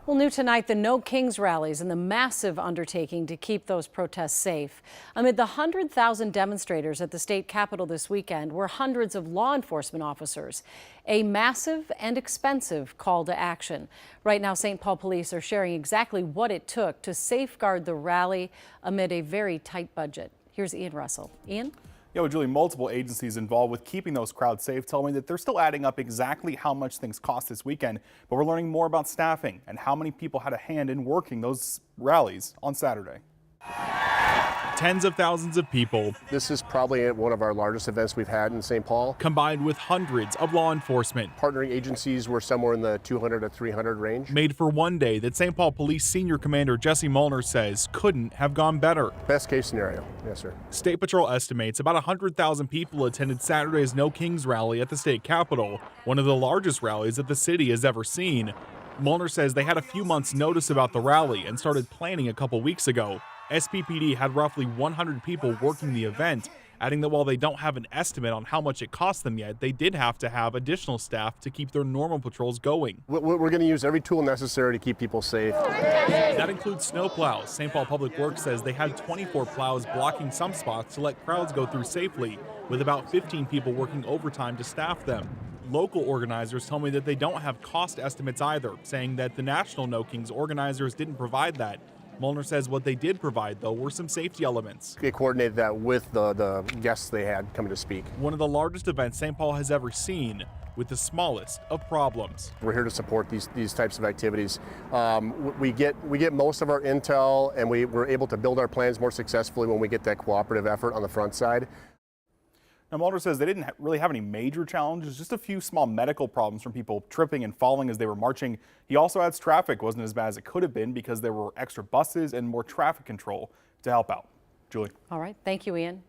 Well, new tonight, the No Kings rallies and the massive undertaking to keep those protests safe. Amid the 100,000 demonstrators at the state capitol this weekend were hundreds of law enforcement officers. A massive and expensive call to action. Right now, St. Paul police are sharing exactly what it took to safeguard the rally amid a very tight budget. Here's Ian Russell. Ian? Yeah, well, Julie, multiple agencies involved with keeping those crowds safe tell me that they're still adding up exactly how much things cost this weekend, but we're learning more about staffing and how many people had a hand in working those rallies on Saturday. Tens of thousands of people. This is probably one of our largest events we've had in St. Paul. Combined with hundreds of law enforcement. Partnering agencies were somewhere in the 200 to 300 range. Made for one day that St. Paul Police Senior Commander Jesse Molnar says couldn't have gone better. Best case scenario, yes sir. State Patrol estimates about 100,000 people attended Saturday's No Kings rally at the state capitol, one of the largest rallies that the city has ever seen. Molnar says they had a few months' notice about the rally and started planning a couple weeks ago. SPPD had roughly 100 people working the event, adding that while they don't have an estimate on how much it cost them yet, they did have to have additional staff to keep their normal patrols going. We're going to use every tool necessary to keep people safe. That includes snow plows. St. Paul Public Works says they had 24 plows blocking some spots to let crowds go through safely, with about 15 people working overtime to staff them. Local organizers tell me that they don't have cost estimates either, saying that the National No Kings organizers didn't provide that. Molnar says what they did provide, though, were some safety elements. They coordinated that with the guests they had coming to speak. One of the largest events St. Paul has ever seen, with the smallest of problems. We're here to support these types of activities. We get most of our intel, and we're able to build our plans more successfully when we get that cooperative effort on the front side. Now, Mulder says they didn't really have any major challenges, just a few small medical problems from people tripping and falling as they were marching. He also adds traffic wasn't as bad as it could have been because there were extra buses and more traffic control to help out. Julie. All right. Thank you, Ian.